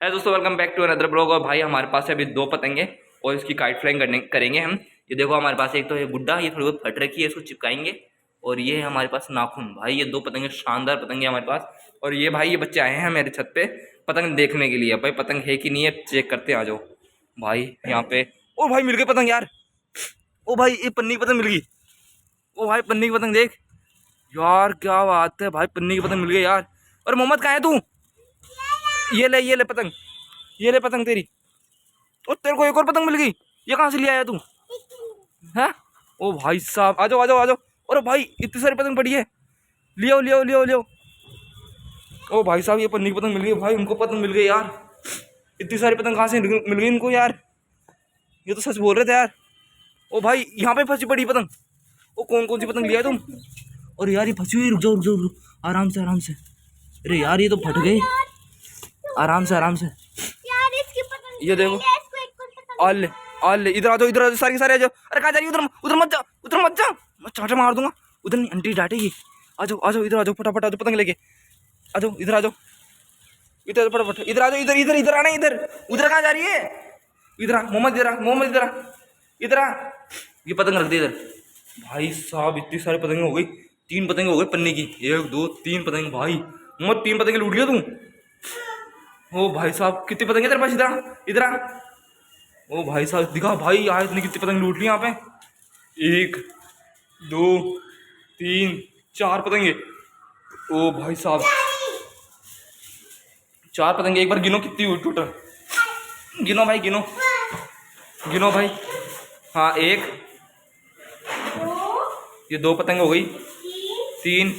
है दोस्तों, welcome back to another blog. और भाई हमारे पास है अभी दो पतंगे और इसकी काइट फ्लाइंग करेंगे हम। ये देखो हमारे पास एक तो है गुड्डा, ये थोड़ी बहुत फट रखी है, इसको चिपकाएंगे। और ये है हमारे पास नाखून। भाई ये दो पतंगे शानदार पतंगे हमारे पास। और ये भाई ये बच्चे आए हैं मेरे छत पे पतंग देखने के लिए। भाई पतंग है कि नहीं है चेक करते, आ जाओ भाई यहाँ पे। ओ भाई मिल गई पतंग यार। ओ भाई ये पन्नी की पतंग मिल गई। ओ भाई पन्नी की पतंग देख यार, क्या बात है भाई, पन्नी की पतंग मिल गई यार। और मोहम्मद कहाँ है तू? ये ले पतंग, ये ले पतंग तेरी। और तेरे को एक और पतंग मिल गई, ये कहाँ से ले आया तू? है ओ भाई साहब, आ जाओ आ जाओ आ जाओ। और भाई इतनी सारी पतंग पड़ी है, लियो लियो लियो लियो। ओ भाई साहब ये पन्नी की पतंग मिल गई भाई, उनको पतंग मिल गई यार। इतनी सारी पतंग कहाँ से मिल गई इनको यार, ये तो सच बोल रहे थे यार। ओ भाई यहाँ पे फंसी पड़ी पतंग। ओ कौन कौन सी पतंग लिया तुम? और यार ये फंसी हुई, रुक जाओ रुक जाओ रुक जाओ, आराम से आराम से। अरे यार ये तो फट गई, आराम से आराम से। ये देखो, आल इधर आ जाओ, इधर आ जाओ, सारी सारे आ जाओ। अरे कहाँ जा रही है? उधर उधर मत जा, उधर मत जा, मैं चाटे मार दूंगा। उधर नहीं, आंटी डांटेगी। आ जाओ इधर आ जाओ, फटाफट आ जाओ, पतंग लेके आ जाओ, इधर आ जाओ, इधर फटाफट इधर आ जाओ, इधर इधर इधर आना, इधर उधर कहाँ जा रही है? इधर आ मोहम्मद, इधर आ मोहम्मद, इधर आ, इधर आ। ये पतंग रख दे इधर। भाई साहब इतनी सारी पतंगे हो गई, 3 पतंगे हो गई पन्नी की, 1 2 3 पतंगे। भाई मोहम्मद 3 पतंगे लूट लिया तू। ओ भाई साहब कितनी पतंगे तेरे पास? इधर आ, इधर आ। ओ भाई साहब दिखा भाई, आज इतनी कितनी पतंग लूट ली यहाँ पे। 1 2 3 4 पतंगे। ओ भाई साहब 4 पतंगे, एक बार गिनो कितनी हुई टोटल। गिनो भाई गिनो, गिनो भाई। हाँ 1, ये 2 पतंग हो गई, 3,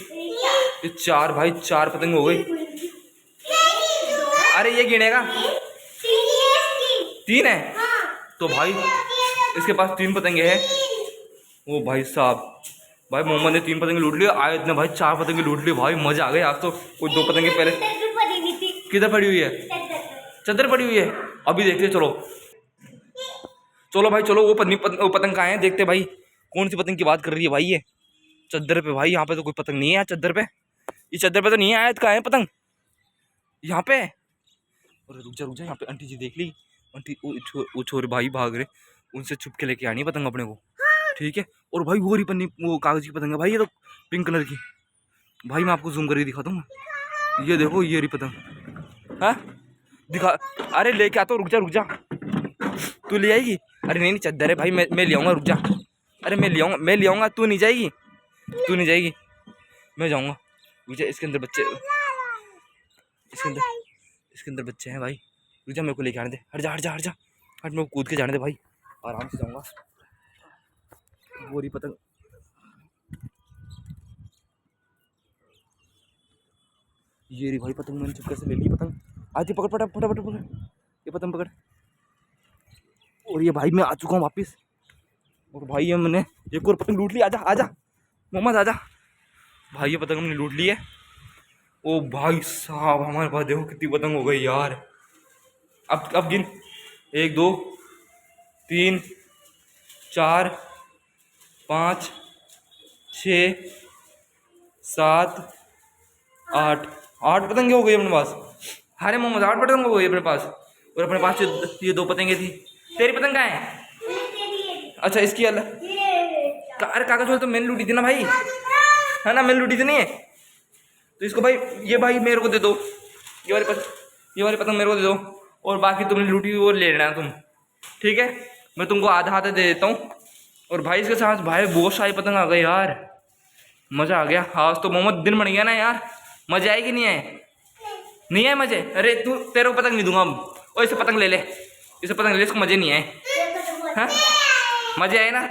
ये 4 भाई, 4 पतंग हो गई। अरे ये गिनेगा, 3 है तो भाई इसके पास 3 पतंगे हैं। ओ भाई साहब, भाई मोहम्मद ने 3 पतंगे लूट लिए, आयत ने भाई 4 पतंगे लूट ली। भाई मजा आ गया आज तो। कोई 2 पतंगे पहले किधर पड़ी हुई है? चद्दर पड़ी हुई है, अभी देखते चलो। चलो भाई चलो, वो पतंग कहाँ है देखते भाई। कौन सी पतंग की बात कर रही है भाई? ये चद्दर पे भाई, यहाँ पे तो कोई पतंग नहीं है चद्दर पे। ये चद्दर पे तो नहीं है, आयत कहाँ है पतंग यहाँ पे? और रुक जा, यहाँ पे आंटी जी देख ली। आंटी वो छोरे भाई भाग रहे, उनसे छुप के लेके आनी है पतंग अपने को, ठीक है। और भाई वो रही पन्नी, वो कागज की पतंग है भाई, ये तो पिंक कलर की। भाई मैं आपको जूम करके दिखाता हूँ, ये देखो ये रही पतंग। हाँ दिखा, अरे लेके आता हूँ, रुक जा तू ले आएगी? अरे नहीं चद्दर है भाई, मैं ले आऊँगा, रुक जा। अरे मैं ले आऊँगा, तू नहीं जाएगी, तू नहीं जाएगी, मैं जाऊँगा। रुक जा, इसके अंदर बच्चे, इसके अंदर बच्चे हैं भाई। रुक जा, मेरे को लेके आने दे, हट जा हट जा हट जा हट, मेरे को कूद के जाने दे भाई, आराम से जाऊँगा। वो रही पतंग, ये रही भाई पतंग, मैंने चुपके से ले ली पतंग। आती पकड़, फटाफट पकड़, ये पतंग पकड़। और ये भाई मैं आ चुका हूँ वापस। और भाई ये मैंने एक और पतंग लूट ली। आजा आजा मोहम्मद आजा। भाई ये पतंग हमने लूट ली है। ओ भाई साहब हमारे पास देखो कितनी पतंग हो गई यार। अब गिन, 1 2 3 4 5 6 7 8 8 पतंगे हो गई अपने पास। अरे मोहम्मद 8 पतंग हो गई अपने पास। और अपने पास ये 2 पतंगे थी। तेरी पतंग कहाँ है? अच्छा इसकी अलग, अरे कागज वाले तो मैंने लूटी थी ना भाई, है ना, मैंने लूटी थी नहीं है। तो इसको भाई, ये भाई मेरे को दे दो, ये वाली पतंग मेरे को दे दो। और बाकी तुमने लूटी वो ले लेना तुम, ठीक है। मैं तुमको आधा आधा दे देता हूँ। और भाई इसके साथ भाई बहुत सारी पतंग आ गई यार, मज़ा आ गया आज तो। मोहम्मद दिन बन गया ना यार, मजे आए कि नहीं आए? नहीं आए मजे? अरे तू, तेरे को पतंग नहीं दूंगा अब। और इसे पतंग ले ले, इसे पतंग ले ले, इसको मजे नहीं आए। हाँ मजे आए ना?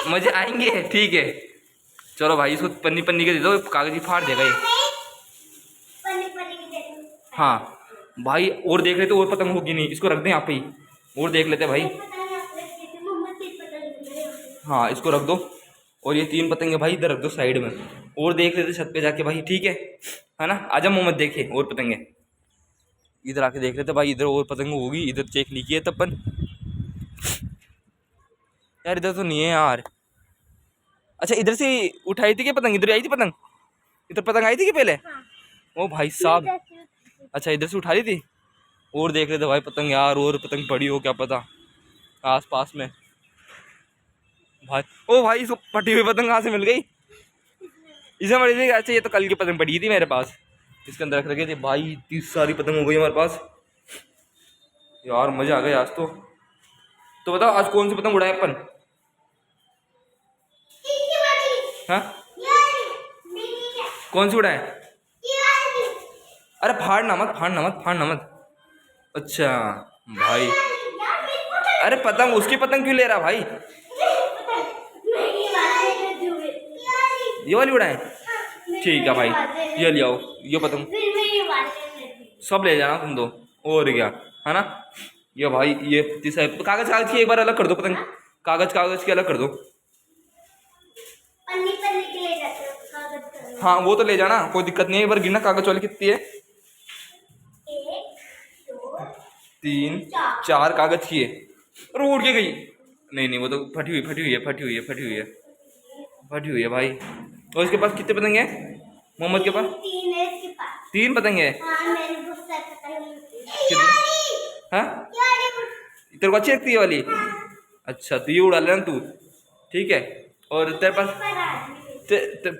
मजे आएंगे, ठीक है। चलो भाई इसको पन्नी पन्नी के दे दो, कागज ही फाड़ देगा ये। हाँ भाई और देख लेते, और पतंग होगी नहीं, इसको रख दें यहाँ पे ही, और देख लेते भाई। हाँ इसको रख दो, और ये 3 पतंगे भाई इधर रख दो साइड में, और देख लेते छत पे जाके भाई, ठीक है ना। आजा मोहम्मद देखे और पतंगे, इधर आके देख लेते भाई, इधर और पतंग होगी, इधर चेक लिखी है तपन। यार इधर तो नहीं है यार। अच्छा इधर से उठाई थी क्या पतंग? इधर आई थी पतंग, इधर पतंग आई थी कि पहले? ओ भाई साहब, अच्छा इधर से उठा ली थी। और देख रहे थे भाई पतंग यार, और पतंग पड़ी हो क्या पता आस पास में भाई। ओ भाई इसको फटी हुई पतंग कहाँ से मिल गई? इसे मरी थी? अच्छा ये तो कल की पतंग पड़ी थी मेरे पास, इसके अंदर रख रखी थी भाई। 30 सारी पतंग हो गई हमारे पास यार, मजा आ गया आज तो बताओ आज कौन सी पतंग उड़ाए अपन? हाँ कौन सी उड़ाए? अरे फाड़ना मत, फाड़ना मत, फाड़ना मत। अच्छा भाई, अरे पतंग उसकी पतंग क्यों ले रहा भाई? ये वाली उड़ाए? ठीक है भाई, ये ले आओ ये पतंग, सब ले जाना तुम दो, और क्या है ना। ये भाई ये कागज कागज की एक बार अलग कर दो पतंग, कागज कागज की अलग कर दो। पन्नी पन्नी के ले जाते हो कागज का। हाँ वो तो ले जाना, कोई दिक्कत नहीं है। एक बार गिनना कागज वाली कितनी है? 1 2 3 4 कागज की है। अरे उड़ के गई। नहीं नहीं वो तो फटी हुई, फटी हुई है, फटी हुई है, फटी हुई है, फटी हुई है भाई। और इसके पास कितने पतंग है मोहम्मद के पास? 3 है इसके पास। 3 पतंग है? हाँ मैंने गुस्सा पतंग हाँ तेरे को अच्छी लगती है वाली? अच्छा तो ये उड़ा लेना तू, ठीक है। और तेरे पास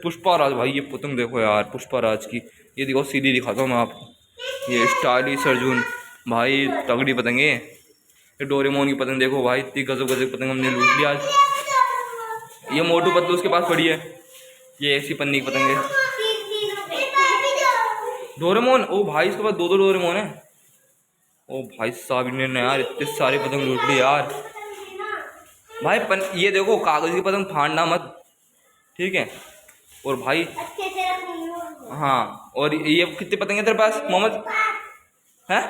पुष्पाराज भाई, ये पतंग देखो यार पुष्पाराज की, ये देखो सीधी दिखाता हूँ मैं आपको, ये स्टाइलिश अर्जुन भाई, तगड़ी पतंग है। ये डोरेमोन की पतंग देखो भाई, इतनी गजब गजब पतंग हमने लूट लिया आज। ये मोटू पतलू उसके पास पड़ी है, ये ऐसी पन्नी की पतंग है। डोरेमोन, ओ भाई इसके पास 2 डोरेमोन है। ओ भाई साहब ने यार इतने सारे पतंग लूट ली यार भाई। ये देखो कागज की पतंग फाड़ना मत, ठीक है। और भाई हाँ, और ये कितनी पतंग है तेरे पास मोहम्मद? है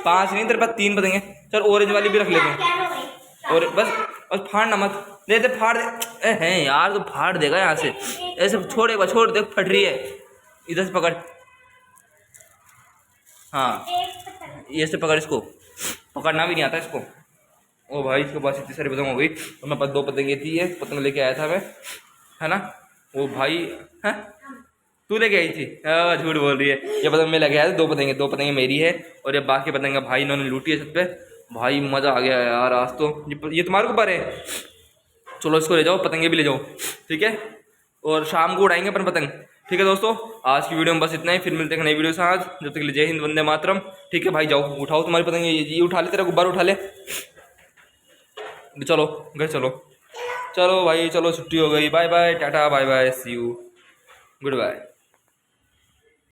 5 नहीं, तेरे पास 3 पतंग है। चल ऑरेंज वाली भी रख लेते हैं। और बस फाड़ना मत, दे दे फाड़ दे। है यार तो फाड़ देगा यहाँ से, ऐसे छोड़ एक बार, छोड़ देख फट रही है, इधर से पकड़। हाँ ये से पकड़, इसको पकड़ना भी नहीं आता इसको। ओ भाई इसके पास इतनी सारी पतंग हो गई, और मेरे पास 2 पतंगे थी, ये पतंग लेके आया था मैं, है ना। वो भाई है तू लेके आई थी? झूठ बोल रही है। ये पतंग मैं लेके आया था, 2 पतंगे मेरी है, और ये बाकी पतंगे भाई इन्होंने लूटी है सब पे। भाई मज़ा आ गया यार आज तो। ये तुम्हारे ऊपर है, चलो इसको ले जाओ, पतंगे भी ले जाओ, ठीक है। और शाम को उड़ाएंगे अपन पतंग, ठीक है दोस्तों। आज की वीडियो में बस इतना ही, फिर मिलते हैं नई वीडियो के साथ। जब तक के लिए जय हिंद, वंदे मातरम। ठीक है भाई जाओ उठाओ तुम्हारी पतंग, ये उठा ले, तेरा गुब्बारा उठा ले, चलो घर चलो। चलो भाई चलो, छुट्टी हो गई, bye bye tata bye bye see you good bye.